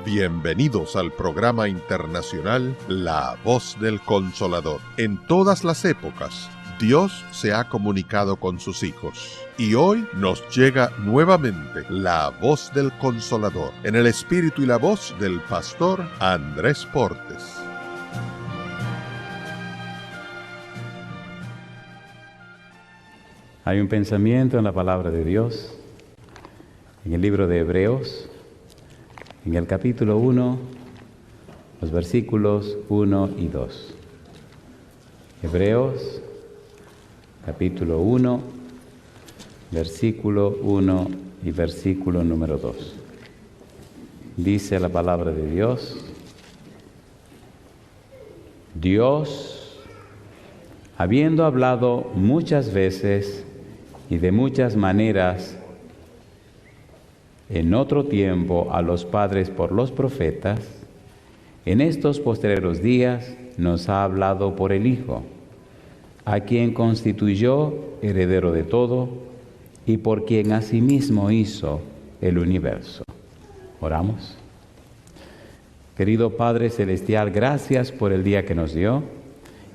Bienvenidos al programa internacional La Voz del Consolador. En todas las épocas, Dios se ha comunicado con sus hijos. Y hoy nos llega nuevamente la Voz del Consolador, en el espíritu y la voz del pastor Andrés Portes. Hay un pensamiento en la palabra de Dios, en el libro de Hebreos, en el capítulo 1, los versículos 1 y 2. Hebreos, capítulo 1, versículo 1 y versículo número 2. Dice la palabra de Dios: Dios, habiendo hablado muchas veces y de muchas maneras en otro tiempo a los padres por los profetas, en estos postreros días nos ha hablado por el Hijo, a quien constituyó heredero de todo y por quien asimismo hizo el universo. Oramos. Querido Padre Celestial, gracias por el día que nos dio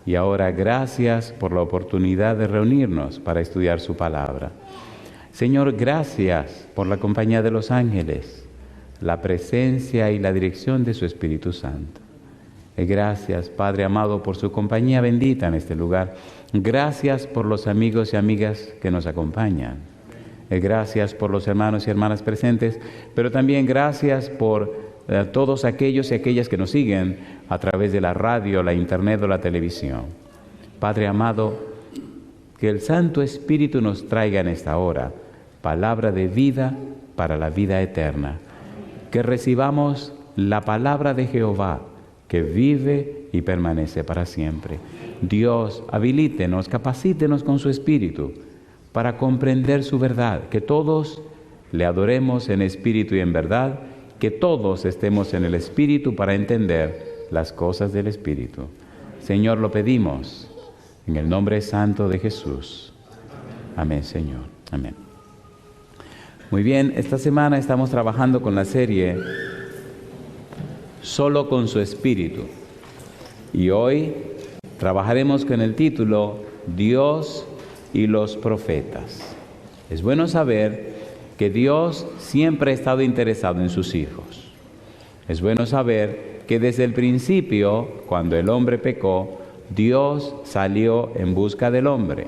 y ahora gracias por la oportunidad de reunirnos para estudiar su palabra. Señor, gracias por la compañía de los ángeles, la presencia y la dirección de su Espíritu Santo. Gracias, Padre amado, por su compañía bendita en este lugar. Gracias por los amigos y amigas que nos acompañan. Gracias por los hermanos y hermanas presentes, pero también gracias por todos aquellos y aquellas que nos siguen a través de la radio, la internet o la televisión. Padre amado, que el Santo Espíritu nos traiga en esta hora palabra de vida para la vida eterna. Que recibamos la palabra de Jehová, que vive y permanece para siempre. Dios, habilítenos, capacítenos con su Espíritu para comprender su verdad, que todos le adoremos en espíritu y en verdad, que todos estemos en el Espíritu para entender las cosas del Espíritu. Señor, lo pedimos en el nombre santo de Jesús. Amén, Señor. Amén. Muy bien, esta semana estamos trabajando con la serie Solo con su Espíritu. Y hoy trabajaremos con el título Dios y los profetas. Es bueno saber que Dios siempre ha estado interesado en sus hijos. Es bueno saber que desde el principio, cuando el hombre pecó, Dios salió en busca del hombre.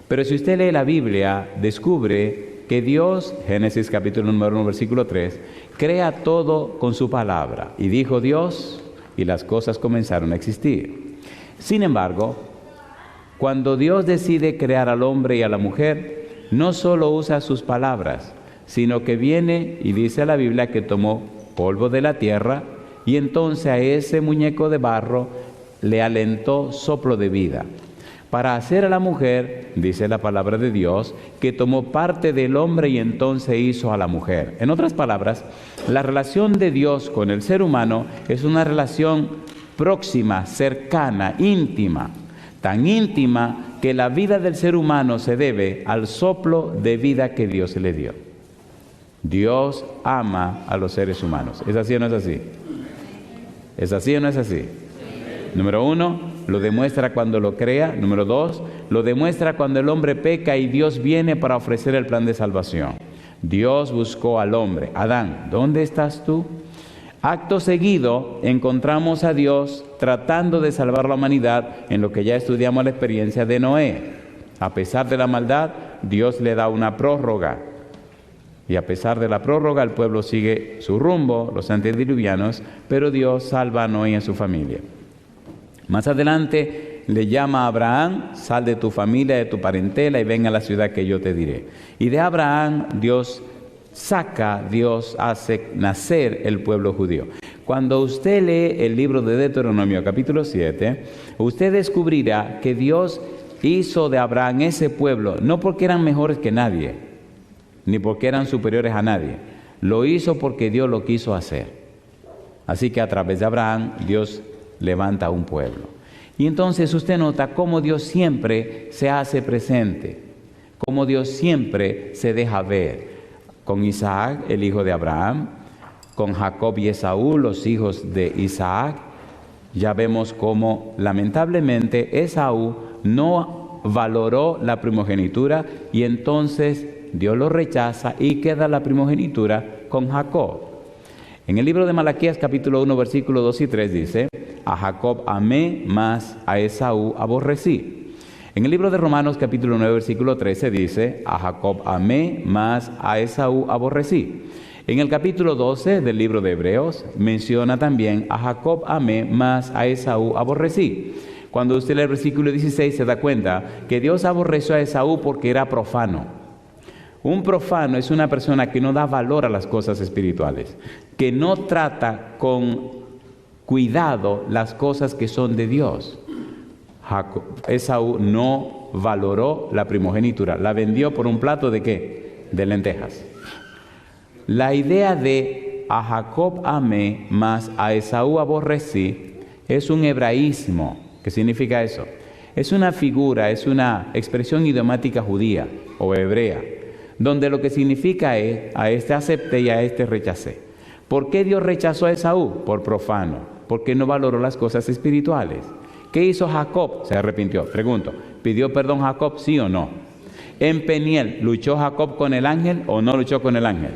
Pero si usted lee la Biblia, descubre que Dios, Génesis capítulo número 1, versículo 3, crea todo con su palabra. Y dijo Dios, y las cosas comenzaron a existir. Sin embargo, cuando Dios decide crear al hombre y a la mujer, no solo usa sus palabras, sino que viene y dice la Biblia que tomó polvo de la tierra y entonces a ese muñeco de barro le alentó soplo de vida. Para hacer a la mujer, dice la palabra de Dios, que tomó parte del hombre y entonces hizo a la mujer. En otras palabras, la relación de Dios con el ser humano es una relación próxima, cercana, íntima. Tan íntima que la vida del ser humano se debe al soplo de vida que Dios le dio. Dios ama a los seres humanos. ¿Es así o no es así? ¿Es así o no es así? Número 1, lo demuestra cuando lo crea. Número 2, lo demuestra cuando el hombre peca y Dios viene para ofrecer el plan de salvación. Dios buscó al hombre. Adán, ¿dónde estás tú? Acto seguido, encontramos a Dios tratando de salvar la humanidad en lo que ya estudiamos la experiencia de Noé. A pesar de la maldad, Dios le da una prórroga. Y a pesar de la prórroga, el pueblo sigue su rumbo, los antediluvianos, pero Dios salva a Noé y a su familia. Más adelante le llama a Abraham: sal de tu familia, de tu parentela y ven a la ciudad que yo te diré. Y de Abraham Dios hace nacer el pueblo judío. Cuando usted lee el libro de Deuteronomio capítulo 7, usted descubrirá que Dios hizo de Abraham ese pueblo, no porque eran mejores que nadie, ni porque eran superiores a nadie. Lo hizo porque Dios lo quiso hacer. Así que a través de Abraham, Dios levanta un pueblo. Y entonces usted nota cómo Dios siempre se hace presente, cómo Dios siempre se deja ver. Con Isaac, el hijo de Abraham, con Jacob y Esaú, los hijos de Isaac, ya vemos cómo lamentablemente Esaú no valoró la primogenitura y entonces Dios lo rechaza y queda la primogenitura con Jacob. En el libro de Malaquías capítulo 1 versículos 2 y 3 dice: a Jacob amé, mas a Esaú aborrecí. En el libro de Romanos capítulo 9 versículo 13 dice: a Jacob amé, mas a Esaú aborrecí. En el capítulo 12 del libro de Hebreos menciona también: a Jacob amé, mas a Esaú aborrecí. Cuando usted lee el versículo 16 se da cuenta que Dios aborreció a Esaú porque era profano. Un profano es una persona que no da valor a las cosas espirituales, que no trata con cuidado las cosas que son de Dios. Esaú no valoró la primogenitura, la vendió por un plato ¿de qué? De lentejas. La idea de a Jacob amé, mas a Esaú aborrecí es un hebraísmo. ¿Qué significa eso? Es una figura, es una expresión idiomática judía o hebrea, donde lo que significa es: a este acepté y a este rechacé. ¿Por qué Dios rechazó a Esaú? Por profano, porque no valoró las cosas espirituales. ¿Qué hizo Jacob? Se arrepintió. Pregunto, ¿pidió perdón Jacob, sí o no? En Peniel, ¿luchó Jacob con el ángel o no luchó con el ángel?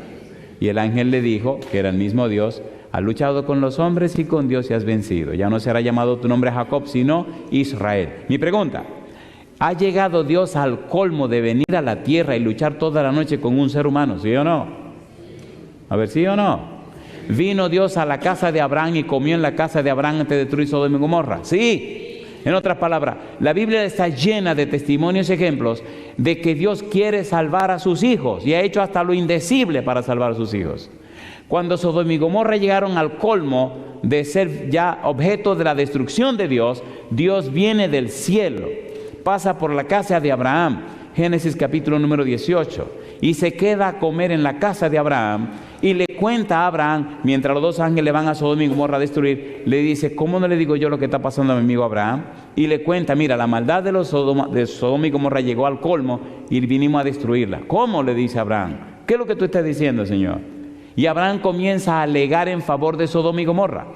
Y el ángel le dijo, que era el mismo Dios: has luchado con los hombres y con Dios y has vencido. Ya no será llamado tu nombre Jacob, sino Israel. Mi pregunta: ¿ha llegado Dios al colmo de venir a la tierra y luchar toda la noche con un ser humano? ¿Sí o no? A ver, ¿sí o no? ¿Vino Dios a la casa de Abraham y comió en la casa de Abraham antes de destruir Sodoma y Gomorra? Sí. En otras palabras, la Biblia está llena de testimonios y ejemplos de que Dios quiere salvar a sus hijos y ha hecho hasta lo indecible para salvar a sus hijos. Cuando Sodoma y Gomorra llegaron al colmo de ser ya objeto de la destrucción de Dios, Dios viene del cielo, pasa por la casa de Abraham, Génesis capítulo número 18, y se queda a comer en la casa de Abraham y le cuenta a Abraham, mientras los dos ángeles van a Sodoma y Gomorra a destruir, le dice: ¿cómo no le digo yo lo que está pasando a mi amigo Abraham? Y le cuenta: mira, la maldad de Sodoma y Gomorra llegó al colmo y vinimos a destruirla. ¿Cómo? Le dice Abraham. ¿Qué es lo que tú estás diciendo, Señor? Y Abraham comienza a alegar en favor de Sodoma y Gomorra.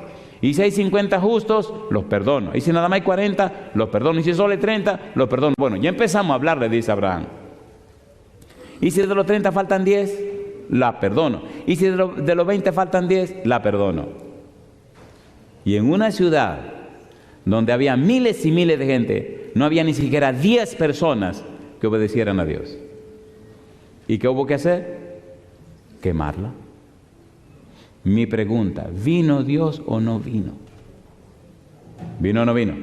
Y si hay 50 justos, los perdono. Y si nada más hay 40, los perdono. Y si solo hay 30, los perdono. Bueno, ya empezamos a hablar, le dice Abraham. Y si de los 30 faltan 10, la perdono. Y si de los 20 faltan 10, la perdono. Y en una ciudad donde había miles y miles de gente, no había ni siquiera 10 personas que obedecieran a Dios. ¿Y qué hubo que hacer? Quemarla. Mi pregunta: ¿vino Dios o no vino? ¿Vino o no vino?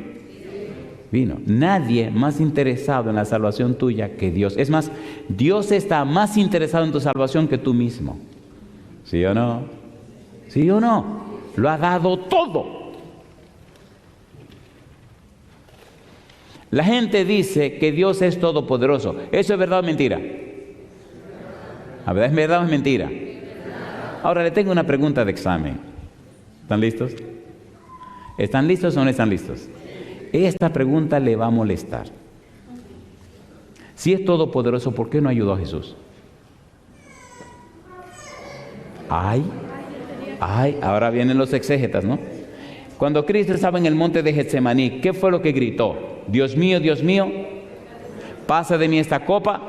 Vino. Nadie más interesado en la salvación tuya que Dios. Es más, Dios está más interesado en tu salvación que tú mismo. ¿Sí o no? ¿Sí o no? Lo ha dado todo. La gente dice que Dios es todopoderoso. ¿Eso es verdad o mentira? ¿La verdad es verdad o es mentira? Ahora le tengo una pregunta de examen. ¿Están listos? ¿Están listos o no están listos? Esta pregunta le va a molestar. Si es todopoderoso, ¿por qué no ayudó a Jesús? Ahora vienen los exégetas, ¿no? Cuando Cristo estaba en el monte de Getsemaní, ¿qué fue lo que gritó? Dios mío, pasa de mí esta copa,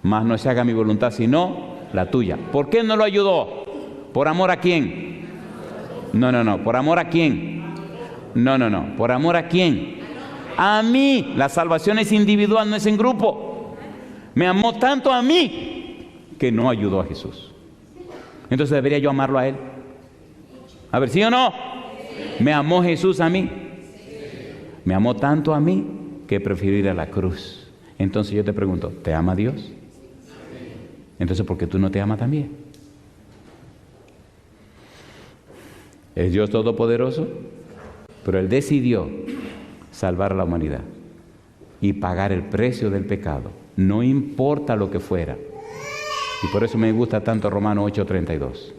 mas no se haga mi voluntad sino la tuya. ¿Por qué no lo ayudó? ¿Por amor a quién? No. ¿Por amor a quién? No. ¿Por amor a quién? A mí. La salvación es individual, no es en grupo. Me amó tanto a mí que no ayudó a Jesús. Entonces, ¿debería yo amarlo a Él? A ver, ¿sí o no? ¿Me amó Jesús a mí? Me amó tanto a mí que prefirió ir a la cruz. Entonces yo te pregunto, ¿te ama Dios? Entonces, ¿por qué tú no te amas también? ¿Es Dios todopoderoso? Pero Él decidió salvar a la humanidad y pagar el precio del pecado, no importa lo que fuera. Y por eso me gusta tanto Romanos 8:32.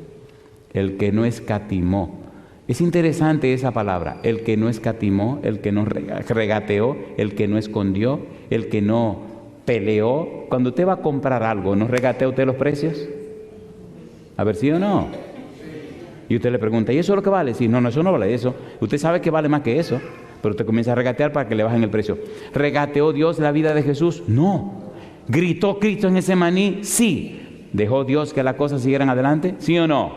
El que no escatimó. Es interesante esa palabra, el que no escatimó, el que no regateó, el que no escondió, el que no peleó. Cuando usted va a comprar algo, ¿no regatea usted los precios? A ver, ¿sí o no? Y usted le pregunta, ¿y eso es lo que vale? Sí, no, eso no vale eso. Usted sabe que vale más que eso, pero usted comienza a regatear para que le bajen el precio. ¿Regateó Dios la vida de Jesús? No. ¿Gritó Cristo en Getsemaní? Sí. ¿Dejó Dios que las cosas siguieran adelante? ¿Sí o no?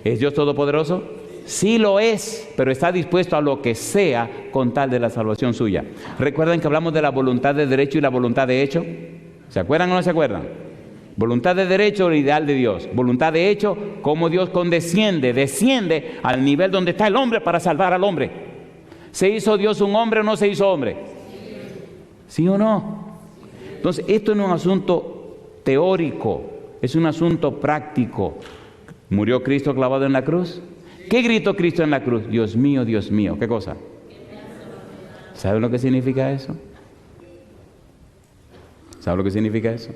¿Es Dios todopoderoso? Sí lo es, pero está dispuesto a lo que sea con tal de la salvación suya. ¿Recuerdan que hablamos de la voluntad de derecho y la voluntad de hecho? ¿Se acuerdan o no se acuerdan? Voluntad de derecho, el ideal de Dios. Voluntad de hecho, cómo Dios desciende al nivel donde está el hombre para salvar al hombre. ¿Se hizo Dios un hombre o no se hizo hombre? ¿Sí o no? Entonces, esto no es un asunto teórico, es un asunto práctico. ¿Murió Cristo clavado en la cruz? ¿Qué gritó Cristo en la cruz? Dios mío, ¿qué cosa? ¿Saben lo que significa eso? ¿Saben lo que significa eso?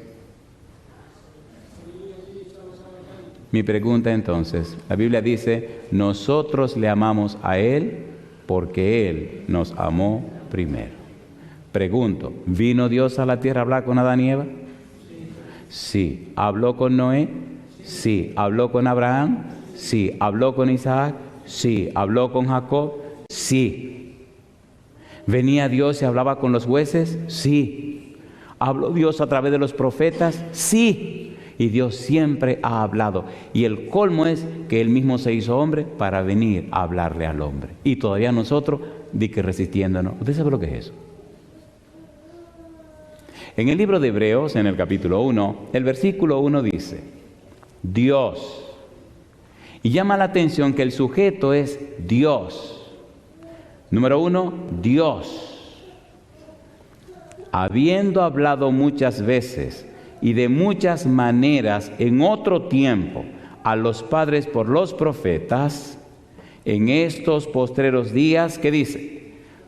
Mi pregunta entonces, la Biblia dice, nosotros le amamos a Él porque Él nos amó primero. Pregunto, ¿vino Dios a la tierra a hablar con Adán y Eva? Sí. ¿Habló con Noé? Sí. ¿Habló con Abraham? Sí. ¿Habló con Isaac? Sí. ¿Habló con Jacob? Sí. ¿Venía Dios y hablaba con los jueces? Sí. ¿Habló Dios a través de los profetas? Sí. Y Dios siempre ha hablado. Y el colmo es que Él mismo se hizo hombre para venir a hablarle al hombre. Y todavía nosotros, resistiéndonos. ¿Usted sabe lo que es eso? En el libro de Hebreos, en el capítulo 1, el versículo 1 dice, Dios. Y llama la atención que el sujeto es Dios. Número 1, Dios. Habiendo hablado muchas veces y de muchas maneras en otro tiempo a los padres por los profetas, en estos postreros días, ¿qué dice?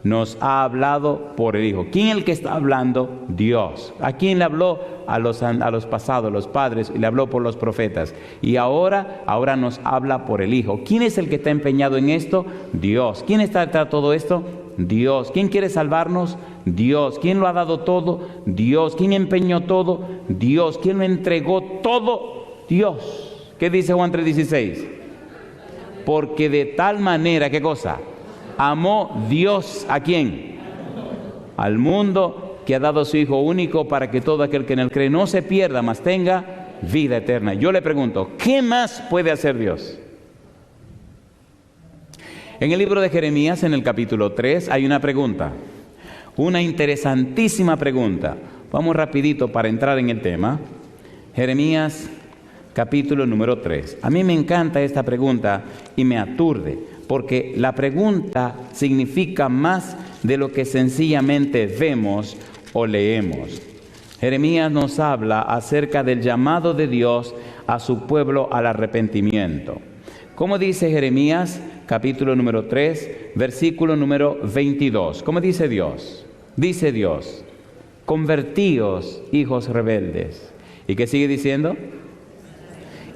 Nos ha hablado por el Hijo. ¿Quién es el que está hablando? Dios. ¿A quién le habló? A los pasados, los padres, y le habló por los profetas. Y ahora nos habla por el Hijo. ¿Quién es el que está empeñado en esto? Dios. ¿Quién está detrás de todo esto? Dios. ¿Quién quiere salvarnos? Dios. ¿Quién lo ha dado todo? Dios. ¿Quién empeñó todo? Dios. ¿Quién lo entregó todo? Dios. ¿Qué dice Juan 3:16? Porque de tal manera, ¿qué cosa? Amó Dios, ¿a quién? Al mundo, que ha dado a su Hijo único para que todo aquel que en él cree no se pierda, mas tenga vida eterna. Yo le pregunto, ¿qué más puede hacer Dios? En el libro de Jeremías, en el capítulo 3, hay una pregunta, una interesantísima pregunta. Vamos rapidito para entrar en el tema. Jeremías, capítulo número 3. A mí me encanta esta pregunta y me aturde, porque la pregunta significa más de lo que sencillamente vemos o leemos. Jeremías nos habla acerca del llamado de Dios a su pueblo al arrepentimiento. ¿Cómo dice Jeremías, capítulo número 3, versículo número 22? ¿Cómo dice Dios? Dice Dios, convertíos, hijos rebeldes. ¿Y qué sigue diciendo?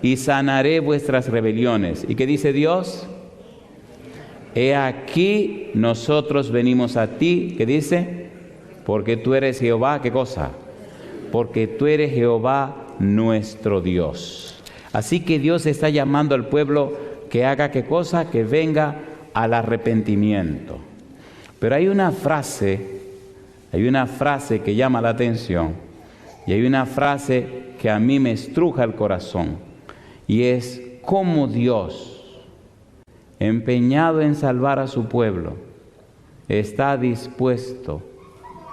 Y sanaré vuestras rebeliones. ¿Y qué dice Dios? He aquí nosotros venimos a ti, ¿qué dice? Porque tú eres Jehová, ¿qué cosa? Porque tú eres Jehová nuestro Dios. Así que Dios está llamando al pueblo que haga ¿qué cosa? Que venga al arrepentimiento. Pero hay una frase que llama la atención, y hay una frase que a mí me estruja el corazón, y es cómo Dios, empeñado en salvar a su pueblo, está dispuesto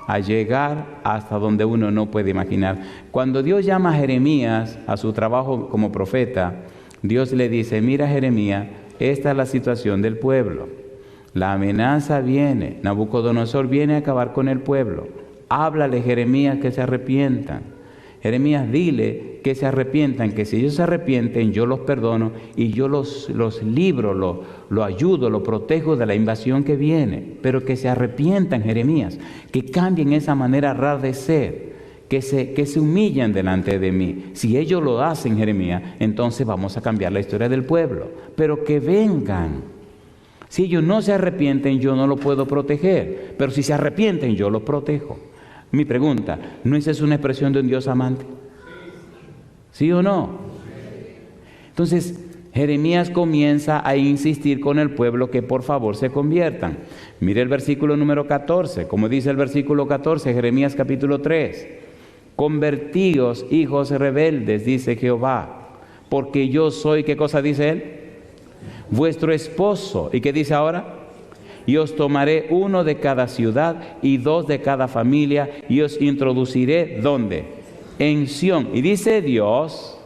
a llegar hasta donde uno no puede imaginar. Cuando Dios llama a Jeremías a su trabajo como profeta, Dios le dice, mira Jeremías, esta es la situación del pueblo. La amenaza viene, Nabucodonosor viene a acabar con el pueblo. Háblale, Jeremías, que se arrepientan. Jeremías, dile que se arrepientan, que si ellos se arrepienten, yo los perdono y yo los libro, lo ayudo, lo protejo de la invasión que viene. Pero que se arrepientan, Jeremías, que cambien esa manera rara de ser, que se humillen delante de mí. Si ellos lo hacen, Jeremías, entonces vamos a cambiar la historia del pueblo. Pero que vengan. Si ellos no se arrepienten, yo no lo puedo proteger. Pero si se arrepienten, yo los protejo. Mi pregunta, ¿no es eso una expresión de un Dios amante? ¿Sí o no? Entonces, Jeremías comienza a insistir con el pueblo que por favor se conviertan. Mire el versículo número 14, como dice el versículo 14, Jeremías capítulo 3. Convertíos, hijos rebeldes, dice Jehová, porque yo soy, ¿qué cosa dice él? Vuestro esposo. ¿Y qué dice ahora? Y os tomaré uno de cada ciudad y dos de cada familia y os introduciré, ¿dónde? En Sión. Y dice Dios,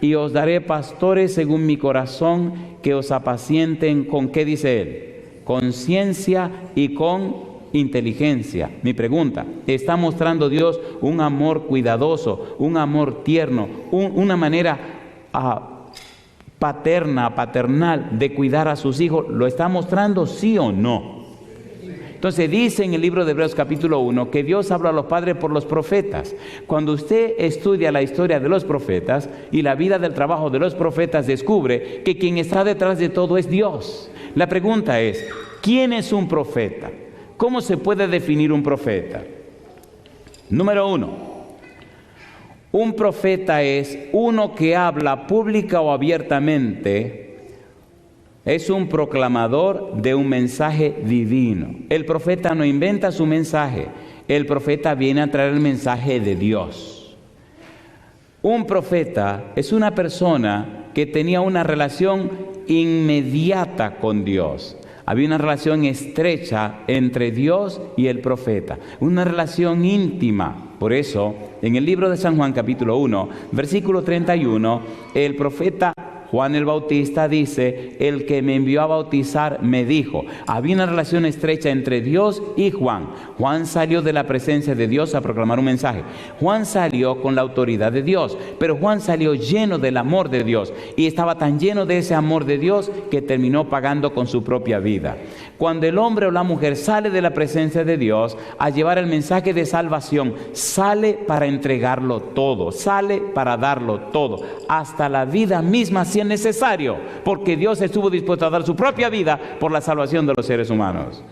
y os daré pastores según mi corazón que os apacienten con, ¿qué dice él? Con ciencia y con inteligencia. Mi pregunta, ¿está mostrando Dios un amor cuidadoso, un amor tierno, una manera paternal de cuidar a sus hijos? ¿Lo está mostrando, sí o no? Entonces dice en el libro de Hebreos capítulo 1 que Dios habla a los padres por los profetas. Cuando usted estudia la historia de los profetas y la vida del trabajo de los profetas, descubre que quien está detrás de todo es Dios. La pregunta es, ¿quién es un profeta? ¿Cómo se puede definir un profeta? Número 1, un profeta es uno que habla pública o abiertamente. Es un proclamador de un mensaje divino. El profeta no inventa su mensaje. El profeta viene a traer el mensaje de Dios. Un profeta es una persona que tenía una relación inmediata con Dios. Había una relación estrecha entre Dios y el profeta. Una relación íntima. Por eso, en el libro de San Juan capítulo 1, versículo 31, el profeta Juan el Bautista dice, el que me envió a bautizar me dijo. Había una relación estrecha entre Dios y Juan. Juan salió de la presencia de Dios a proclamar un mensaje. Juan salió con la autoridad de Dios, pero Juan salió lleno del amor de Dios y estaba tan lleno de ese amor de Dios que terminó pagando con su propia vida. Cuando el hombre o la mujer sale de la presencia de Dios a llevar el mensaje de salvación, sale para entregarlo todo, sale para darlo todo, hasta la vida misma si es necesario, porque Dios estuvo dispuesto a dar su propia vida por la salvación de los seres humanos.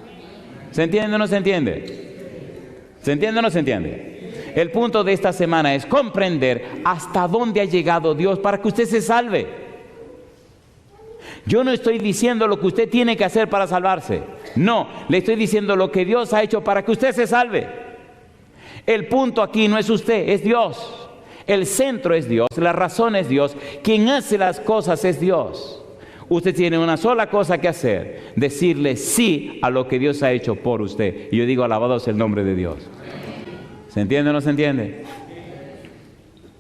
¿Se entiende o no se entiende? ¿Se entiende o no se entiende? El punto de esta semana es comprender hasta dónde ha llegado Dios para que usted se salve. Yo no estoy diciendo lo que usted tiene que hacer para salvarse. No, le estoy diciendo lo que Dios ha hecho para que usted se salve. El punto aquí no es usted, es Dios. El centro es Dios, la razón es Dios. Quien hace las cosas es Dios. Usted tiene una sola cosa que hacer: decirle sí a lo que Dios ha hecho por usted. Y yo digo, alabado sea el nombre de Dios. ¿Se entiende o no se entiende?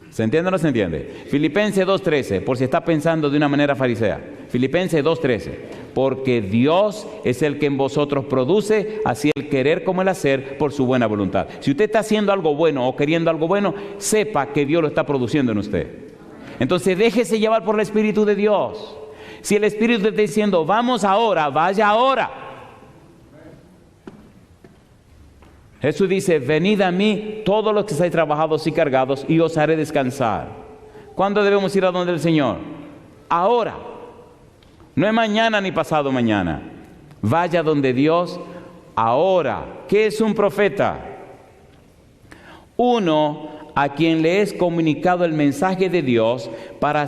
¿Se entiende o no se entiende? Filipenses 2:13, por si está pensando de una manera farisea. Filipenses 2:13, porque Dios es el que en vosotros produce así el querer como el hacer por su buena voluntad. Si usted está haciendo algo bueno o queriendo algo bueno, sepa que Dios lo está produciendo en usted. Entonces déjese llevar por el Espíritu de Dios. Si el Espíritu está diciendo, vamos ahora, vaya ahora. Jesús dice, venid a mí todos los que estáis trabajados y cargados y os haré descansar. ¿Cuándo debemos ir a donde el Señor? Ahora. No es mañana ni pasado mañana. Vaya donde Dios ahora. ¿Qué es un profeta? Uno a quien le es comunicado el mensaje de Dios para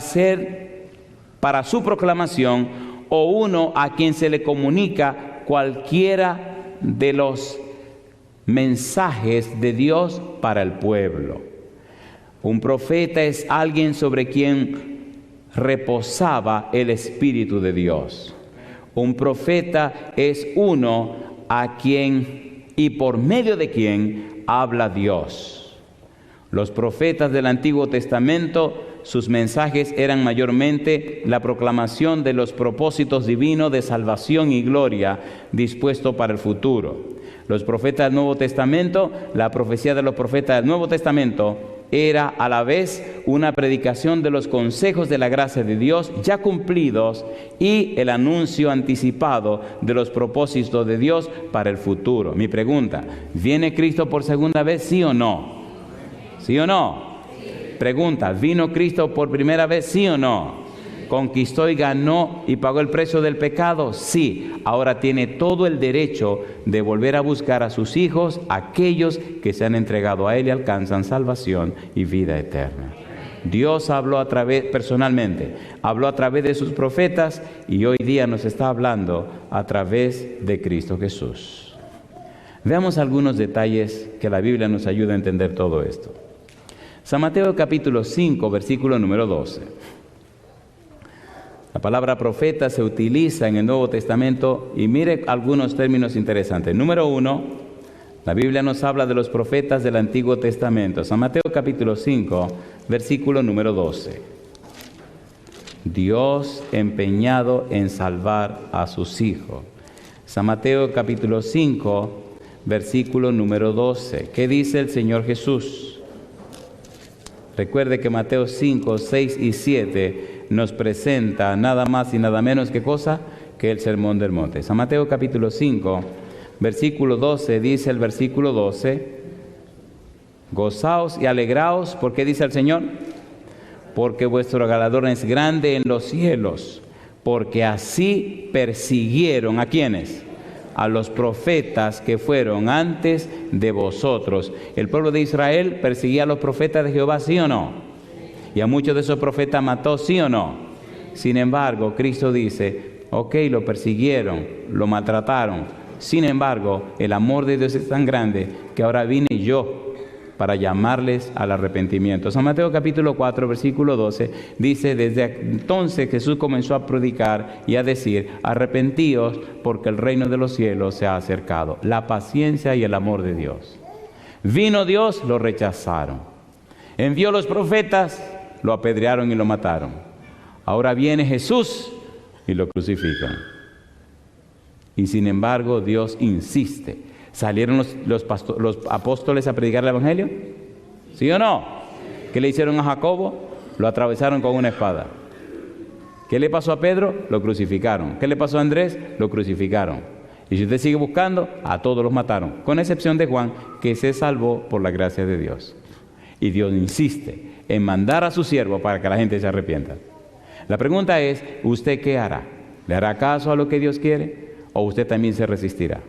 su proclamación, o uno a quien se le comunica cualquiera de los mensajes de Dios para el pueblo. Un profeta es alguien sobre quien reposaba el Espíritu de Dios. Un profeta es uno a quien y por medio de quien habla Dios. Los profetas del Antiguo Testamento, sus mensajes eran mayormente la proclamación de los propósitos divinos de salvación y gloria dispuesto para el futuro. Los profetas del Nuevo Testamento, la profecía de los profetas del Nuevo Testamento era a la vez una predicación de los consejos de la gracia de Dios ya cumplidos y el anuncio anticipado de los propósitos de Dios para el futuro. Mi pregunta, ¿viene Cristo por segunda vez, sí o no? ¿Sí o no? Pregunta, ¿vino Cristo por primera vez, sí o no? ¿Conquistó y ganó y pagó el precio del pecado? Sí. Ahora tiene todo el derecho de volver a buscar a sus hijos, aquellos que se han entregado a Él y alcanzan salvación y vida eterna. Dios habló personalmente, habló a través de sus profetas y hoy día nos está hablando a través de Cristo Jesús. Veamos algunos detalles que la Biblia nos ayuda a entender todo esto. San Mateo capítulo 5, versículo número 12. La palabra profeta se utiliza en el Nuevo Testamento y mire algunos términos interesantes. Número 1, la Biblia nos habla de los profetas del Antiguo Testamento. San Mateo capítulo 5, versículo número 12. Dios empeñado en salvar a sus hijos. San Mateo capítulo 5, versículo número 12. ¿Qué dice el Señor Jesús? Recuerde que Mateo 5, 6 y 7 nos presenta nada más y nada menos que cosa que el Sermón del Monte. San Mateo capítulo 5, versículo 12, dice el versículo 12, gozaos y alegraos, ¿por qué dice el Señor? Porque vuestro galardón es grande en los cielos, porque así persiguieron, ¿a quiénes? A los profetas que fueron antes de vosotros. El pueblo de Israel perseguía a los profetas de Jehová, ¿sí o no? Y a muchos de esos profetas mató, ¿sí o no? Sin embargo, Cristo dice, ok, lo persiguieron, lo maltrataron. Sin embargo, el amor de Dios es tan grande que ahora vine yo para llamarles al arrepentimiento. San Mateo capítulo 4, versículo 12, dice, desde entonces Jesús comenzó a predicar y a decir, arrepentíos porque el reino de los cielos se ha acercado. La paciencia y el amor de Dios. Vino Dios, lo rechazaron. Envió los profetas, lo apedrearon y lo mataron. Ahora viene Jesús y lo crucifican. Y sin embargo, Dios insiste. ¿Salieron los apóstoles a predicar el Evangelio? ¿Sí o no? ¿Qué le hicieron a Jacobo? Lo atravesaron con una espada. ¿Qué le pasó a Pedro? Lo crucificaron. ¿Qué le pasó a Andrés? Lo crucificaron. Y si usted sigue buscando, a todos los mataron, con excepción de Juan, que se salvó por la gracia de Dios. Y Dios insiste en mandar a su siervo para que la gente se arrepienta. La pregunta es, ¿usted qué hará? ¿Le hará caso a lo que Dios quiere? ¿O usted también se resistirá?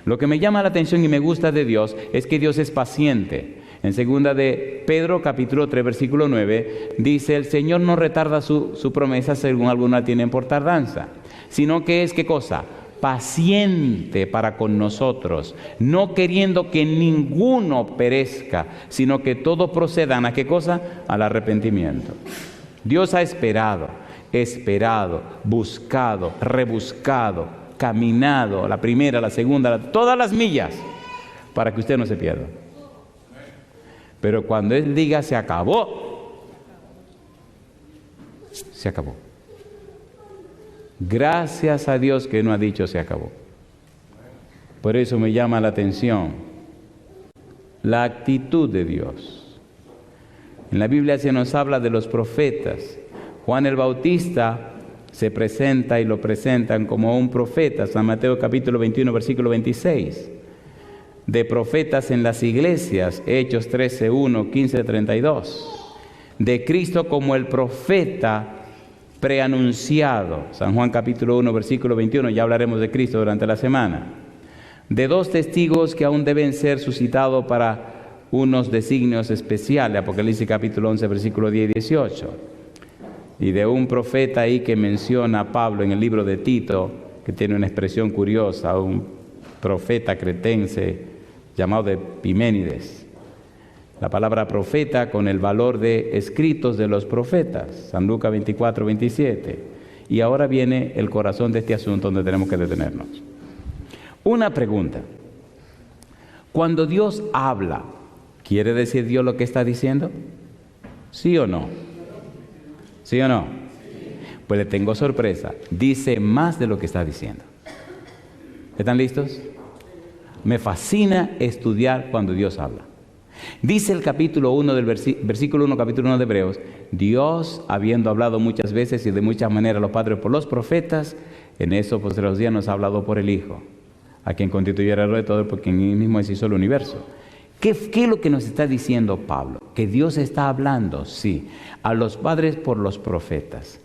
Lo que me llama la atención y me gusta de Dios es que Dios es paciente. En segunda de Pedro, capítulo 3, versículo 9, dice, el Señor no retarda su promesa según algunos la tienen por tardanza, sino que es, ¿qué cosa? Paciente para con nosotros, no queriendo que ninguno perezca, sino que todos procedan, ¿a qué cosa? Al arrepentimiento. Dios ha esperado, buscado, rebuscado, caminado, la primera, la segunda, todas las millas, para que usted no se pierda. Pero cuando Él diga se acabó, se acabó. Gracias a Dios que no ha dicho se acabó. Por eso me llama la atención la actitud de Dios. En la Biblia se nos habla de los profetas. Juan el Bautista se presenta y lo presentan como un profeta, San Mateo capítulo 21, versículo 26. De profetas en las iglesias, Hechos 13, 1, 15, 32. De Cristo como el profeta preanunciado, San Juan capítulo 1, versículo 21, ya hablaremos de Cristo durante la semana. De dos testigos que aún deben ser suscitados para unos designios especiales, Apocalipsis capítulo 11, versículo 10 y 18. Y de un profeta ahí que menciona a Pablo en el libro de Tito, que tiene una expresión curiosa, un profeta cretense llamado de Epiménides. La palabra profeta con el valor de escritos de los profetas, San Lucas 24, 27. Y ahora viene el corazón de este asunto donde tenemos que detenernos. Una pregunta. Cuando Dios habla, ¿quiere decir Dios lo que está diciendo? ¿Sí o no? ¿Sí o no? Pues le tengo sorpresa. Dice más de lo que está diciendo. ¿Están listos? Me fascina estudiar cuando Dios habla. Dice el capítulo 1 del versículo 1, capítulo 1 de Hebreos, Dios, habiendo hablado muchas veces y de muchas maneras a los padres por los profetas, en esos posteriores días nos ha hablado por el Hijo, a quien constituyera el rey de todo, porque en él mismo hizo el universo. ¿Qué es lo que nos está diciendo Pablo? Que Dios está hablando, sí, a los padres por los profetas.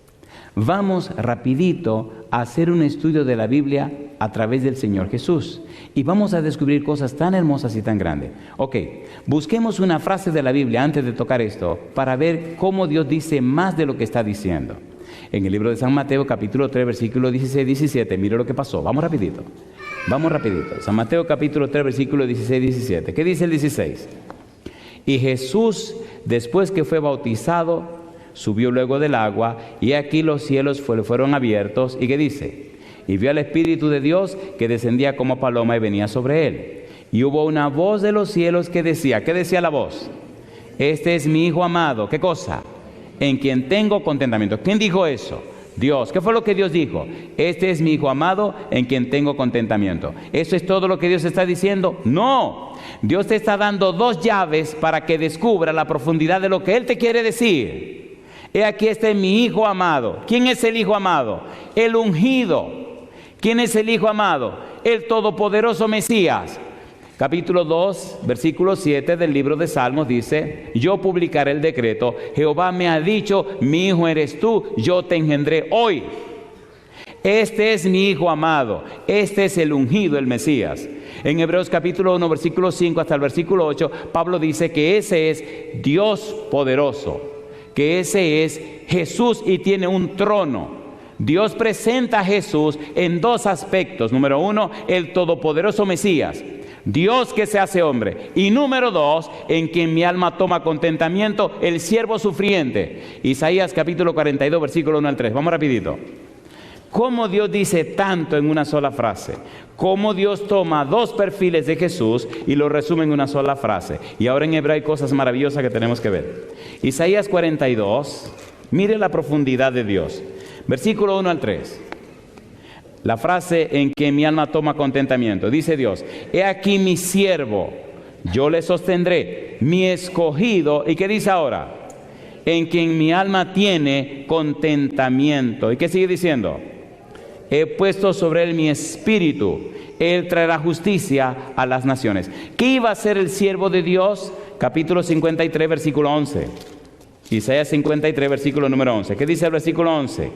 Vamos rapidito a hacer un estudio de la Biblia a través del Señor Jesús. Y vamos a descubrir cosas tan hermosas y tan grandes. Ok, busquemos una frase de la Biblia antes de tocar esto para ver cómo Dios dice más de lo que está diciendo. En el libro de San Mateo, capítulo 3, versículo 16-17, mire lo que pasó. Vamos rapidito. San Mateo, capítulo 3, versículo 16-17. ¿Qué dice el 16? Y Jesús, después que fue bautizado, subió luego del agua, y aquí los cielos fueron abiertos. ¿Y qué dice? Y vio al Espíritu de Dios que descendía como paloma y venía sobre él. Y hubo una voz de los cielos que decía, ¿qué decía la voz? Este es mi Hijo amado. ¿Qué cosa? En quien tengo contentamiento. ¿Quién dijo eso? Dios. ¿Qué fue lo que Dios dijo? Este es mi Hijo amado en quien tengo contentamiento. ¿Eso es todo lo que Dios está diciendo? No. Dios te está dando dos llaves para que descubra la profundidad de lo que Él te quiere decir. He aquí, este es mi Hijo amado. ¿Quién es el Hijo amado? El ungido. ¿Quién es el Hijo amado? El todopoderoso Mesías. Capítulo 2, versículo 7 del libro de Salmos dice, yo publicaré el decreto, Jehová me ha dicho, mi hijo eres tú, yo te engendré hoy. Este es mi Hijo amado, este es el ungido, el Mesías. En Hebreos capítulo 1, versículo 5 hasta el versículo 8, Pablo dice que ese es Dios poderoso, que ese es Jesús y tiene un trono. Dios presenta a Jesús en dos aspectos. Número uno, el todopoderoso Mesías, Dios que se hace hombre. Y número dos, en quien mi alma toma contentamiento, el siervo sufriente. Isaías capítulo 42, versículo 1 al 3. Vamos rapidito. ¿Cómo Dios dice tanto en una sola frase? ¿Cómo Dios toma dos perfiles de Jesús y lo resume en una sola frase? Y ahora en hebreo hay cosas maravillosas que tenemos que ver. Isaías 42, mire la profundidad de Dios. Versículo 1 al 3. La frase en que mi alma toma contentamiento. Dice Dios, he aquí mi siervo, yo le sostendré, mi escogido. ¿Y qué dice ahora? En quien mi alma tiene contentamiento. ¿Y qué sigue diciendo? He puesto sobre él mi espíritu, él traerá justicia a las naciones. ¿Qué iba a hacer el siervo de Dios? Capítulo 53, versículo 11. Isaías 53, versículo número 11. ¿Qué dice el versículo 11?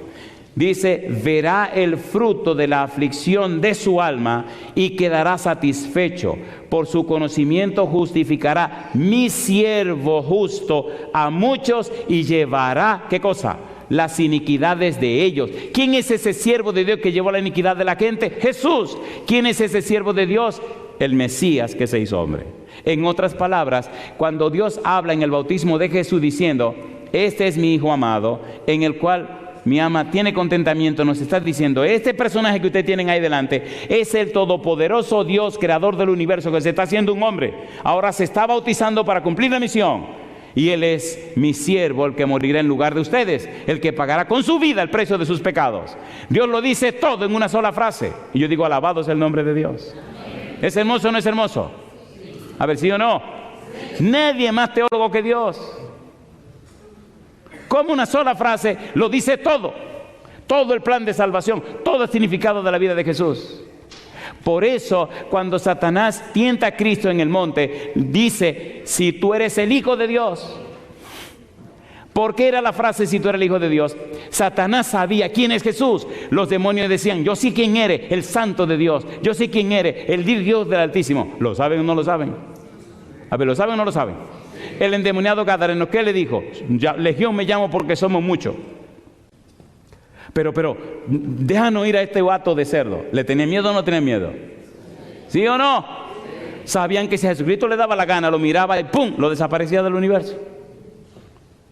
Dice, verá el fruto de la aflicción de su alma y quedará satisfecho. Por su conocimiento justificará mi siervo justo a muchos y llevará, ¿qué cosa? Las iniquidades de ellos. ¿Quién es ese siervo de Dios que llevó la iniquidad de la gente? Jesús. ¿Quién es ese siervo de Dios? El Mesías que se hizo hombre. En otras palabras, cuando Dios habla en el bautismo de Jesús diciendo, este es mi Hijo amado, en el cual mi alma tiene contentamiento, nos está diciendo, este personaje que ustedes tienen ahí delante es el todopoderoso Dios, creador del universo, que se está haciendo un hombre. Ahora se está bautizando para cumplir la misión. Y Él es mi siervo, el que morirá en lugar de ustedes, el que pagará con su vida el precio de sus pecados. Dios lo dice todo en una sola frase. Y yo digo, alabado es el nombre de Dios. ¿Es hermoso o no es hermoso? A ver, ¿sí o no? Nadie más teólogo que Dios. Como una sola frase lo dice todo. Todo el plan de salvación, todo el significado de la vida de Jesús. Por eso, cuando Satanás tienta a Cristo en el monte, dice, si tú eres el Hijo de Dios. ¿Por qué era la frase si tú eres el Hijo de Dios? Satanás sabía quién es Jesús. Los demonios decían, yo sé quién eres, el Santo de Dios. Yo sé quién eres, el Dios del Altísimo. ¿Lo saben o no lo saben? A ver, ¿lo saben o no lo saben? El endemoniado gadareno, ¿qué le dijo? Ya, Legión me llamo porque somos muchos. Pero, déjanos ir a este gato de cerdo. ¿Le tenía miedo o no tenía miedo? ¿Sí o no? Sabían que si a Jesucristo le daba la gana, lo miraba y ¡pum!, lo desaparecía del universo.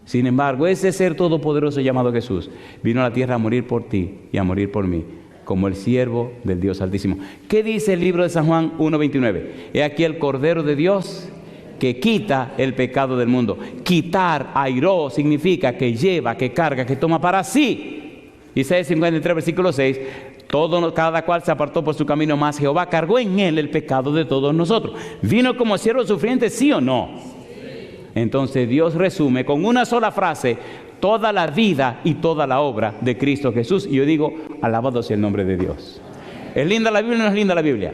Sin embargo, ese ser todopoderoso llamado Jesús vino a la tierra a morir por ti y a morir por mí, como el siervo del Dios Altísimo. ¿Qué dice el libro de San Juan 1:29? He aquí el Cordero de Dios que quita el pecado del mundo. Quitar, airó, significa que lleva, que carga, que toma para sí. Isaías 53, versículo 6, cada cual se apartó por su camino, mas Jehová cargó en él el pecado de todos nosotros. ¿Vino como siervo sufriente, sí o no? Entonces Dios resume con una sola frase toda la vida y toda la obra de Cristo Jesús. Y yo digo, alabado sea el nombre de Dios. ¿Es linda la Biblia o no es linda la Biblia?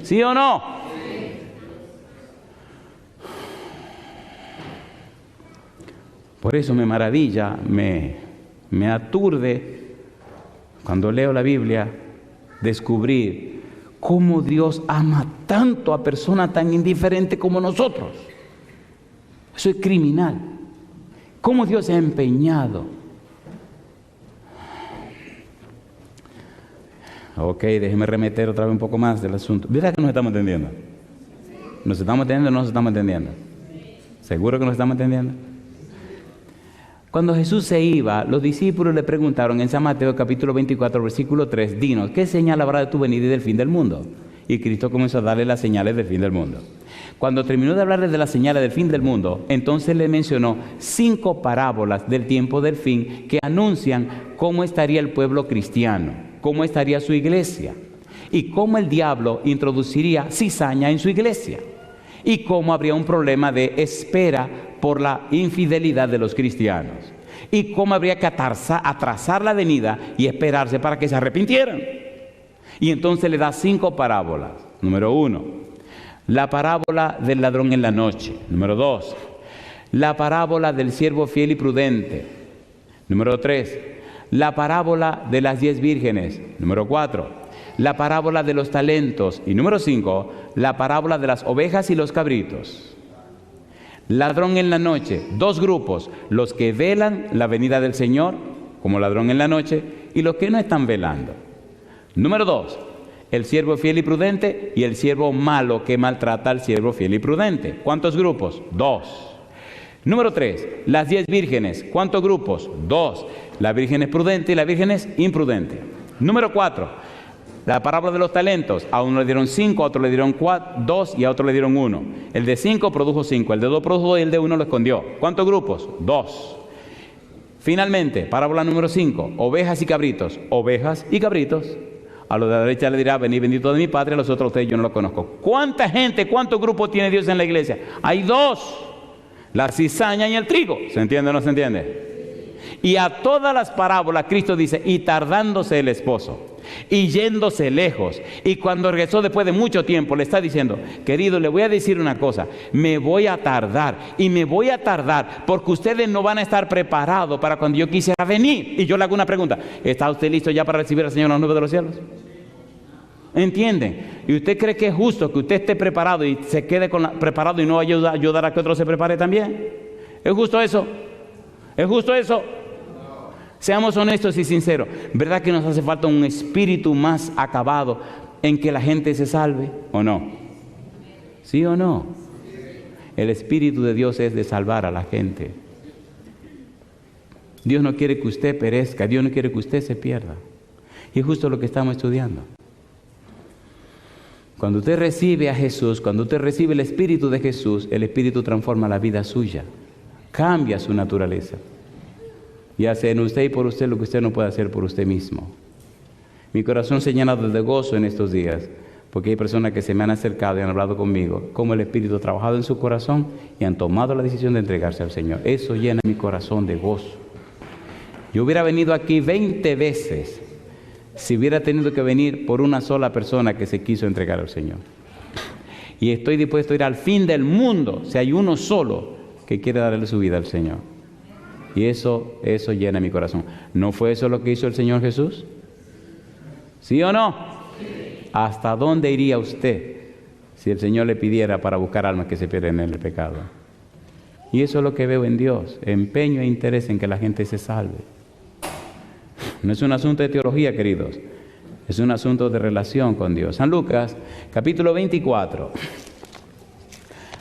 ¿Sí o no? Por eso me maravilla, me me aturde, cuando leo la Biblia, descubrir cómo Dios ama tanto a personas tan indiferentes como nosotros. Eso es criminal. Cómo Dios se ha empeñado. Ok, déjeme remeter otra vez un poco más del asunto. ¿Verdad que nos estamos entendiendo? ¿Nos estamos entendiendo o no nos estamos entendiendo? ¿Seguro que nos estamos entendiendo? Cuando Jesús se iba, los discípulos le preguntaron en San Mateo capítulo 24, versículo 3, dinos, ¿qué señal habrá de tu venida y del fin del mundo? Y Cristo comenzó a darle las señales del fin del mundo. Cuando terminó de hablarles de las señales del fin del mundo, entonces le mencionó 5 parábolas del tiempo del fin que anuncian cómo estaría el pueblo cristiano, cómo estaría su iglesia y cómo el diablo introduciría cizaña en su iglesia y cómo habría un problema de espera por la infidelidad de los cristianos y cómo habría que atrasar la venida y esperarse para que se arrepintieran. Y entonces le da 5 parábolas. Número 1, la parábola del ladrón en la noche. Número 2, la parábola del siervo fiel y prudente. Número 3, la parábola de las 10 vírgenes. Número 4, la parábola de los talentos. Y número 5, la parábola de las ovejas y los cabritos. Ladrón en la noche, 2 grupos, los que velan la venida del Señor, como ladrón en la noche, y los que no están velando. Número 2, el siervo fiel y prudente y el siervo malo que maltrata al siervo fiel y prudente. ¿Cuántos grupos? 2. Número 3, las 10 vírgenes. ¿Cuántos grupos? 2. La virgen es prudente y la virgen es imprudente. Número 4, la parábola de los talentos. A uno le dieron 5, a otro le dieron 2 y a otro le dieron 1. El de 5 produjo 5, el de 2 produjo 2 y el de 1 lo escondió. ¿Cuántos grupos? 2. Finalmente, parábola número 5, ovejas y cabritos. Ovejas y cabritos. A los de la derecha le dirá, venid bendito de mi Padre, a los otros ustedes yo no los conozco. ¿Cuánta gente, cuántos grupos tiene Dios en la iglesia? Hay 2, la cizaña y el trigo. ¿Se entiende o no se entiende? Y a todas las parábolas Cristo dice, y tardándose el esposo, y yéndose lejos, y cuando regresó después de mucho tiempo, le está diciendo, querido, le voy a decir una cosa, me voy a tardar, y me voy a tardar, porque ustedes no van a estar preparados para cuando yo quisiera venir. Y yo le hago una pregunta, ¿está usted listo ya para recibir al Señor en las nubes de los cielos? ¿Entienden? ¿Y usted cree que es justo que usted esté preparado y se quede preparado y no ayudar a que otro se prepare también? ¿Es justo eso? ¿Es justo eso? Seamos honestos y sinceros. ¿Verdad que nos hace falta un espíritu más acabado en que la gente se salve? ¿O no? ¿Sí o no? El espíritu de Dios es de salvar a la gente. Dios no quiere que usted perezca. Dios no quiere que usted se pierda. Y es justo lo que estamos estudiando. Cuando usted recibe a Jesús, cuando usted recibe el espíritu de Jesús, el espíritu transforma la vida suya. Cambia su naturaleza. Y hace en usted y por usted lo que usted no puede hacer por usted mismo. Mi corazón se llena de gozo en estos días, porque hay personas que se me han acercado y han hablado conmigo, cómo el Espíritu ha trabajado en su corazón y han tomado la decisión de entregarse al Señor. Eso llena mi corazón de gozo. Yo hubiera venido aquí 20 veces si hubiera tenido que venir por una sola persona que se quiso entregar al Señor. Y estoy dispuesto a ir al fin del mundo si hay uno solo que quiere darle su vida al Señor. Y eso llena mi corazón. ¿No fue eso lo que hizo el Señor Jesús? ¿Sí o no? ¿Hasta dónde iría usted si el Señor le pidiera para buscar almas que se pierden en el pecado? Y eso es lo que veo en Dios, empeño e interés en que la gente se salve. No es un asunto de teología, queridos, es un asunto de relación con Dios. San Lucas, capítulo 24.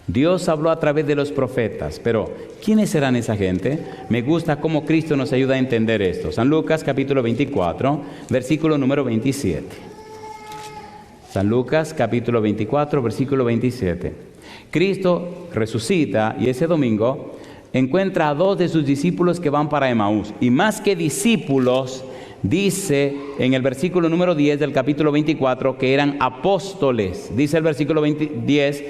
Dios habló a través de los profetas, pero ¿quiénes serán esa gente? Me gusta cómo Cristo nos ayuda a entender esto. San Lucas capítulo 24, versículo número 27. San Lucas capítulo 24, versículo 27. Cristo resucita y ese domingo encuentra a 2 de sus discípulos que van para Emaús. Y más que discípulos, dice en el versículo número 10 del capítulo 24 que eran apóstoles. Dice el versículo 10,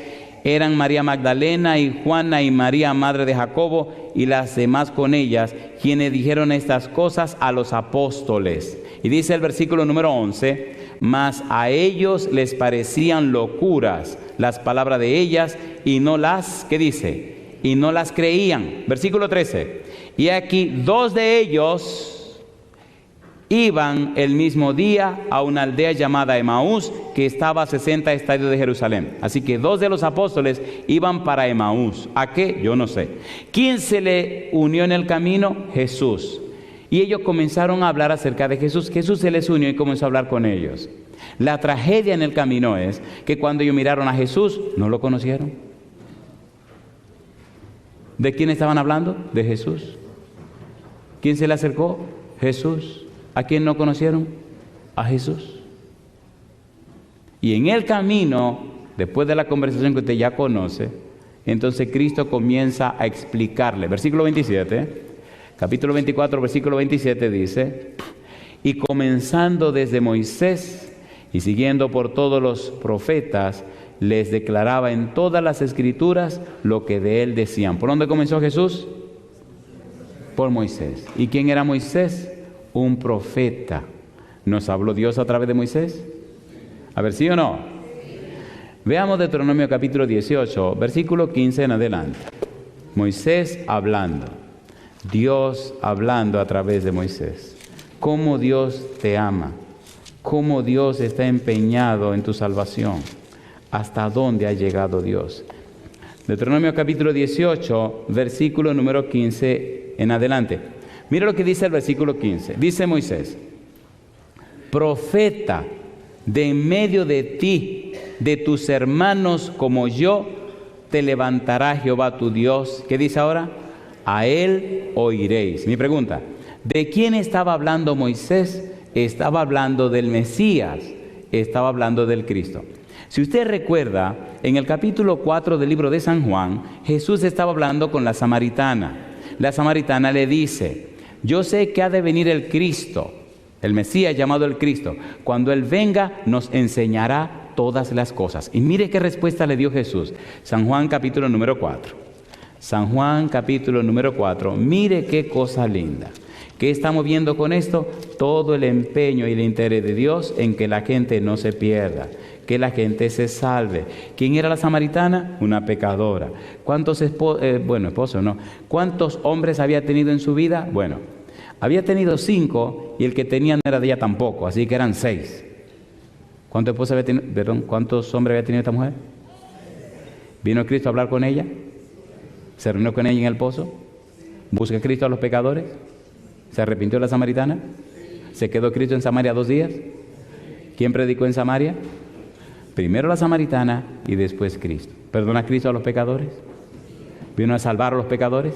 eran María Magdalena y Juana y María, madre de Jacobo, y las demás con ellas, quienes dijeron estas cosas a los apóstoles. Y dice el versículo número 11, mas a ellos les parecían locuras las palabras de ellas y no las, ¿qué dice? Y no las creían. Versículo 13, y aquí 2 de ellos iban el mismo día a una aldea llamada Emaús, que estaba a 60 estadios de Jerusalén. Así que 2 de los apóstoles iban para Emaús. ¿A qué? Yo no sé. ¿Quién se le unió en el camino? Jesús. Y ellos comenzaron a hablar acerca de Jesús. Jesús se les unió y comenzó a hablar con ellos. La tragedia en el camino es que cuando ellos miraron a Jesús, no lo conocieron. ¿De quién estaban hablando? De Jesús. ¿Quién se le acercó? Jesús. ¿A quién no conocieron? A Jesús. Y en el camino, después de la conversación que usted ya conoce, entonces Cristo comienza a explicarle. Versículo 27, capítulo 24, versículo 27 dice: y comenzando desde Moisés y siguiendo por todos los profetas, les declaraba en todas las escrituras lo que de él decían. ¿Por dónde comenzó Jesús? Por Moisés. ¿Y quién era Moisés? Un profeta. ¿Nos habló Dios a través de Moisés? A ver, ¿sí o no? Veamos Deuteronomio capítulo 18, versículo 15 en adelante. Moisés hablando. Dios hablando a través de Moisés. Cómo Dios te ama. Cómo Dios está empeñado en tu salvación. Hasta dónde ha llegado Dios. Deuteronomio capítulo 18, versículo número 15 en adelante. Mira lo que dice el versículo 15. Dice Moisés: profeta de en medio de ti, de tus hermanos como yo, te levantará Jehová tu Dios. ¿Qué dice ahora? A él oiréis. Mi pregunta: ¿de quién estaba hablando Moisés? Estaba hablando del Mesías, estaba hablando del Cristo. Si usted recuerda, en el capítulo 4 del libro de San Juan, Jesús estaba hablando con la samaritana. La samaritana le dice: yo sé que ha de venir el Cristo, el Mesías llamado el Cristo. Cuando Él venga, nos enseñará todas las cosas. Y mire qué respuesta le dio Jesús. San Juan capítulo número 4. San Juan capítulo número 4. Mire qué cosa linda. ¿Qué estamos viendo con esto? Todo el empeño y el interés de Dios en que la gente no se pierda, que la gente se salve. ¿Quién era la samaritana? Una pecadora. ¿Cuántos esposos no? ¿Cuántos hombres había tenido en su vida? Bueno, había tenido 5 y el que tenía no era de ella tampoco, así que eran 6. ¿Cuántos esposos había tenido? Perdón, ¿cuántos hombres había tenido esta mujer? ¿Vino Cristo a hablar con ella? ¿Se reunió con ella en el pozo? ¿Busca Cristo a los pecadores? ¿Se arrepintió la samaritana? ¿Se quedó Cristo en Samaria 2 días? ¿Quién predicó en Samaria? Primero la samaritana y después Cristo. ¿Perdona Cristo a los pecadores? ¿Vino a salvar a los pecadores?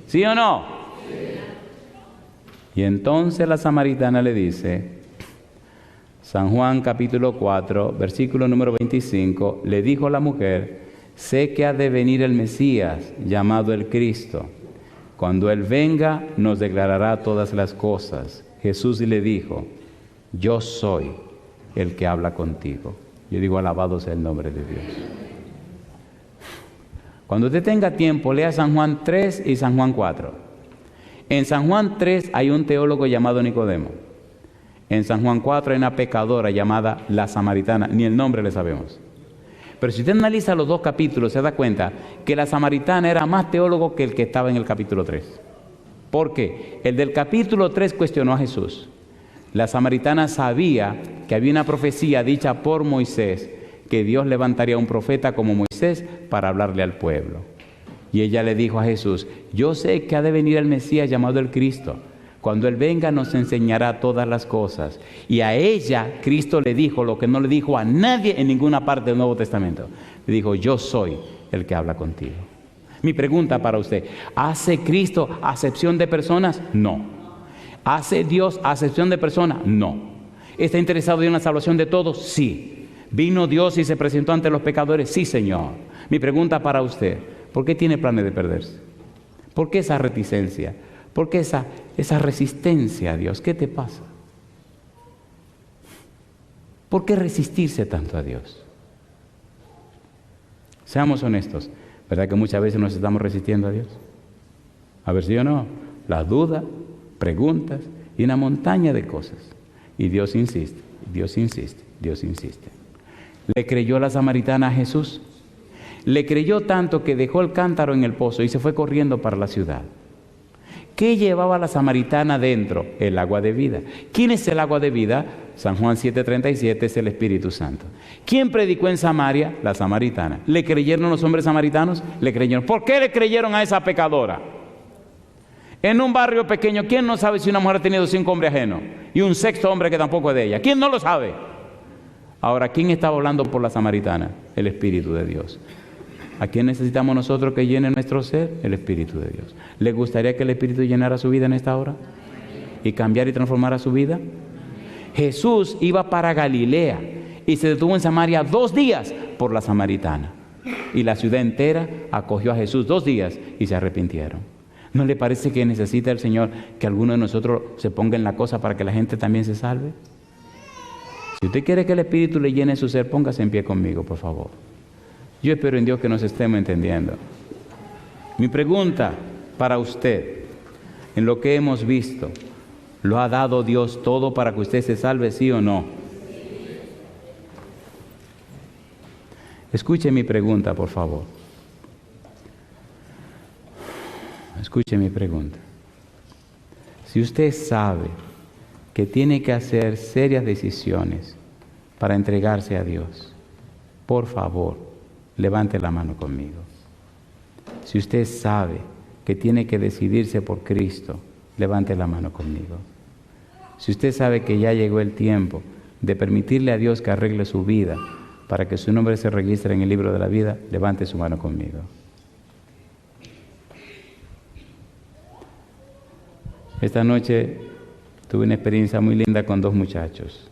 ¿Sí o no? Y entonces la samaritana le dice, San Juan capítulo 4, versículo número 25, le dijo a la mujer: sé que ha de venir el Mesías, llamado el Cristo. Cuando Él venga, nos declarará todas las cosas. Jesús le dijo: yo soy el que habla contigo. Yo digo, alabado sea el nombre de Dios. Cuando usted tenga tiempo, lea San Juan 3 y San Juan 4. En San Juan 3 hay un teólogo llamado Nicodemo. En San Juan 4 hay una pecadora llamada la samaritana. Ni el nombre le sabemos. Pero si usted analiza los 2 capítulos, se da cuenta que la samaritana era más teólogo que el que estaba en el capítulo 3. ¿Por qué? El del capítulo 3 cuestionó a Jesús. La samaritana sabía que había una profecía dicha por Moisés, que Dios levantaría un profeta como Moisés para hablarle al pueblo. Y ella le dijo a Jesús: yo sé que ha de venir el Mesías llamado el Cristo. Cuando Él venga nos enseñará todas las cosas. Y a ella Cristo le dijo lo que no le dijo a nadie en ninguna parte del Nuevo Testamento. Le dijo: yo soy el que habla contigo. Mi pregunta para usted: ¿hace Cristo acepción de personas? No. ¿Hace Dios acepción de personas? No. ¿Está interesado en la salvación de todos? Sí. ¿Vino Dios y se presentó ante los pecadores? Sí, Señor. Mi pregunta para usted: ¿por qué tiene planes de perderse? ¿Por qué esa reticencia? ¿Por qué esa resistencia a Dios? ¿Qué te pasa? ¿Por qué resistirse tanto a Dios? Seamos honestos. ¿Verdad que muchas veces nos estamos resistiendo a Dios? A ver si o no. Las dudas, preguntas y una montaña de cosas. Y Dios insiste, Dios insiste, Dios insiste. ¿Le creyó la samaritana a Jesús? Le creyó tanto que dejó el cántaro en el pozo y se fue corriendo para la ciudad. ¿Qué llevaba la samaritana dentro? El agua de vida. ¿Quién es el agua de vida? San Juan 7:37 es el Espíritu Santo. ¿Quién predicó en Samaria? La samaritana. ¿Le creyeron los hombres samaritanos? Le creyeron. ¿Por qué le creyeron a esa pecadora? En un barrio pequeño, ¿quién no sabe si una mujer ha tenido 5 hombres ajenos? Y un sexto hombre que tampoco es de ella. ¿Quién no lo sabe? Ahora, ¿quién estaba hablando por la samaritana? El Espíritu de Dios. ¿A quién necesitamos nosotros que llene nuestro ser? El Espíritu de Dios. ¿Le gustaría que el Espíritu llenara su vida en esta hora? ¿Y cambiara y transformara su vida? Jesús iba para Galilea y se detuvo en Samaria 2 días por la samaritana. Y la ciudad entera acogió a Jesús 2 días y se arrepintieron. ¿No le parece que necesita el Señor que alguno de nosotros se ponga en la cosa para que la gente también se salve? Si usted quiere que el Espíritu le llene su ser, póngase en pie conmigo, por favor. Yo espero en Dios que nos estemos entendiendo. Mi pregunta para usted, en lo que hemos visto, ¿lo ha dado Dios todo para que usted se salve, sí o no? Escuche mi pregunta, por favor. Escuche mi pregunta. Si usted sabe que tiene que hacer serias decisiones para entregarse a Dios, por favor, levante la mano conmigo. Si usted sabe que tiene que decidirse por Cristo, levante la mano conmigo. Si usted sabe que ya llegó el tiempo de permitirle a Dios que arregle su vida para que su nombre se registre en el libro de la vida, levante su mano conmigo. Esta noche tuve una experiencia muy linda con 2 muchachos.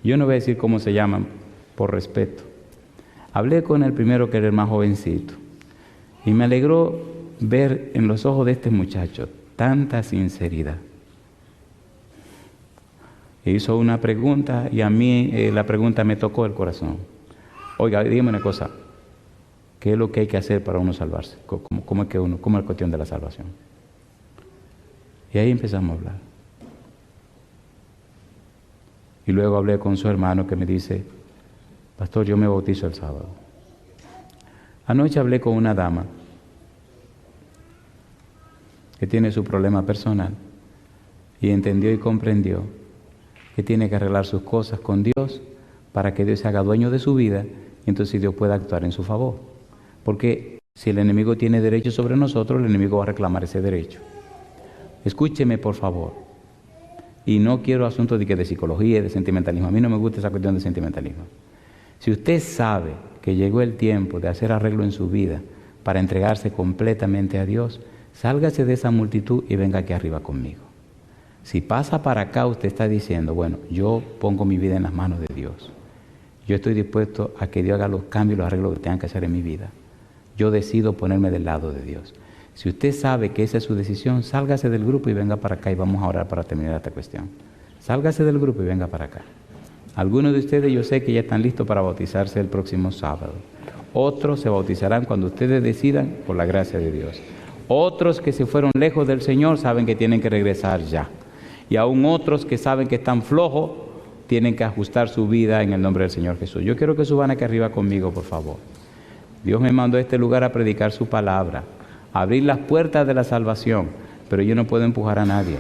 Yo no voy a decir cómo se llaman, por respeto. Hablé con el primero, que era el más jovencito, y me alegró ver en los ojos de este muchacho tanta sinceridad. Hizo una pregunta y a mí la pregunta me tocó el corazón. Oiga, dígame una cosa, ¿qué es lo que hay que hacer para uno salvarse? ¿Cómo es la cuestión de la salvación? Y ahí empezamos a hablar. Y luego hablé con su hermano, que me dice: pastor, yo me bautizo el sábado. Anoche hablé con una dama que tiene su problema personal y entendió y comprendió que tiene que arreglar sus cosas con Dios para que Dios se haga dueño de su vida y entonces Dios pueda actuar en su favor. Porque si el enemigo tiene derecho sobre nosotros, el enemigo va a reclamar ese derecho. Escúcheme, por favor. Y no quiero asuntos de psicología y de sentimentalismo. A mí no me gusta esa cuestión de sentimentalismo. Si usted sabe que llegó el tiempo de hacer arreglo en su vida para entregarse completamente a Dios, sálgase de esa multitud y venga aquí arriba conmigo. Si pasa para acá, usted está diciendo: bueno, yo pongo mi vida en las manos de Dios. Yo estoy dispuesto a que Dios haga los cambios y los arreglos que tengan que hacer en mi vida. Yo decido ponerme del lado de Dios. Si usted sabe que esa es su decisión, sálgase del grupo y venga para acá y vamos a orar para terminar esta cuestión. Sálgase del grupo y venga para acá. Algunos de ustedes yo sé que ya están listos para bautizarse el próximo sábado. Otros se bautizarán cuando ustedes decidan, por la gracia de Dios. Otros que se fueron lejos del Señor saben que tienen que regresar ya. Y aún otros que saben que están flojos, tienen que ajustar su vida en el nombre del Señor Jesús. Yo quiero que suban aquí arriba conmigo, por favor. Dios me mandó a este lugar a predicar su palabra, a abrir las puertas de la salvación, pero yo no puedo empujar a nadie.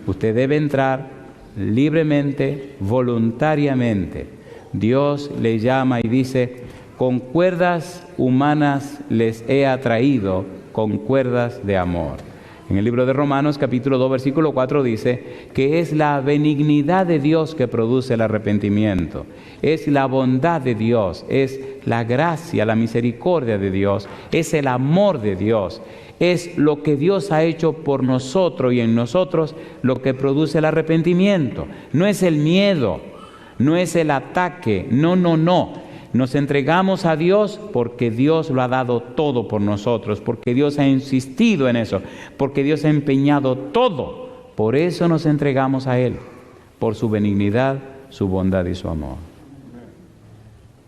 Usted debe entrar libremente, voluntariamente. Dios le llama y dice: con cuerdas humanas les he atraído, con cuerdas de amor. En el libro de Romanos, capítulo 2, versículo 4, dice que es la benignidad de Dios que produce el arrepentimiento. Es la bondad de Dios, es la gracia, la misericordia de Dios, es el amor de Dios. Es lo que Dios ha hecho por nosotros y en nosotros lo que produce el arrepentimiento. No es el miedo, no es el ataque, no. Nos entregamos a Dios porque Dios lo ha dado todo por nosotros, porque Dios ha insistido en eso, porque Dios ha empeñado todo. Por eso nos entregamos a Él, por su benignidad, su bondad y su amor.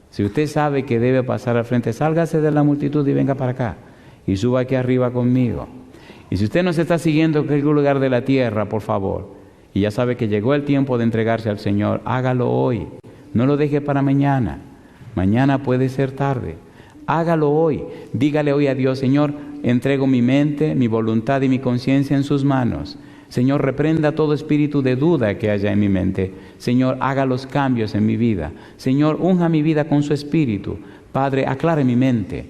Si usted sabe que debe pasar al frente, sálgase de la multitud y venga para acá y suba aquí arriba conmigo. Y si usted nos está siguiendo en cualquier lugar de la tierra, por favor, y ya sabe que llegó el tiempo de entregarse al Señor, hágalo hoy, no lo deje para mañana. Mañana puede ser tarde. Hágalo hoy. Dígale hoy a Dios: Señor, entrego mi mente, mi voluntad y mi conciencia en sus manos. Señor, reprenda todo espíritu de duda que haya en mi mente. Señor, haga los cambios en mi vida. Señor, unja mi vida con su espíritu. Padre, aclare mi mente.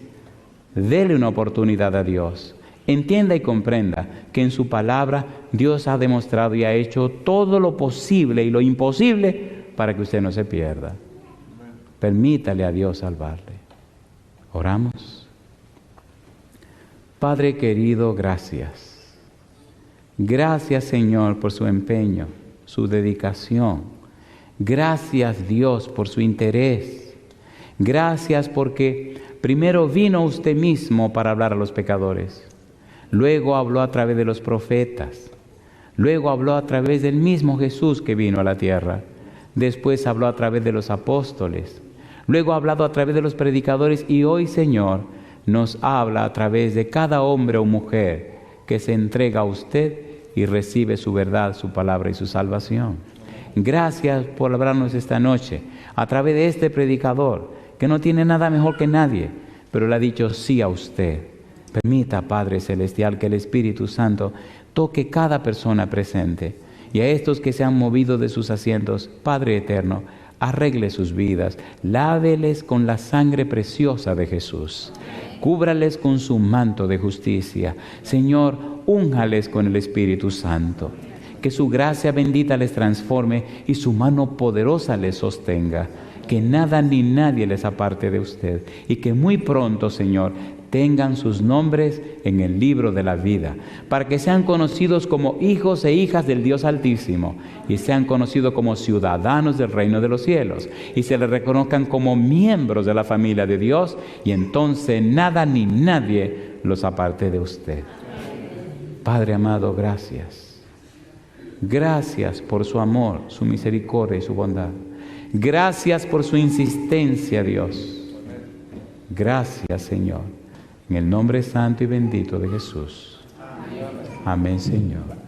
Dele una oportunidad a Dios. Entienda y comprenda que en su palabra Dios ha demostrado y ha hecho todo lo posible y lo imposible para que usted no se pierda. Permítale a Dios salvarle. Oramos. Padre querido, gracias. Gracias, Señor, por su empeño, su dedicación. Gracias, Dios, por su interés. Gracias porque primero vino usted mismo para hablar a los pecadores. Luego habló a través de los profetas. Luego habló a través del mismo Jesús que vino a la tierra. Después habló a través de los apóstoles. Luego ha hablado a través de los predicadores y hoy, Señor, nos habla a través de cada hombre o mujer que se entrega a usted y recibe su verdad, su palabra y su salvación. Gracias por hablarnos esta noche a través de este predicador que no tiene nada mejor que nadie, pero le ha dicho sí a usted. Permita, Padre Celestial, que el Espíritu Santo toque cada persona presente y a estos que se han movido de sus asientos, Padre Eterno, arregle sus vidas, láveles con la sangre preciosa de Jesús. Cúbrales con su manto de justicia. Señor, únjales con el Espíritu Santo. Que su gracia bendita les transforme y su mano poderosa les sostenga. Que nada ni nadie les aparte de usted. Y que muy pronto, Señor, tengan sus nombres en el libro de la vida, para que sean conocidos como hijos e hijas del Dios Altísimo, y sean conocidos como ciudadanos del reino de los cielos, y se les reconozcan como miembros de la familia de Dios, y entonces nada ni nadie los aparte de usted. Padre amado, gracias. Gracias por su amor, su misericordia y su bondad. Gracias por su insistencia, Dios. Gracias, Señor. En el nombre santo y bendito de Jesús. Amén, Señor.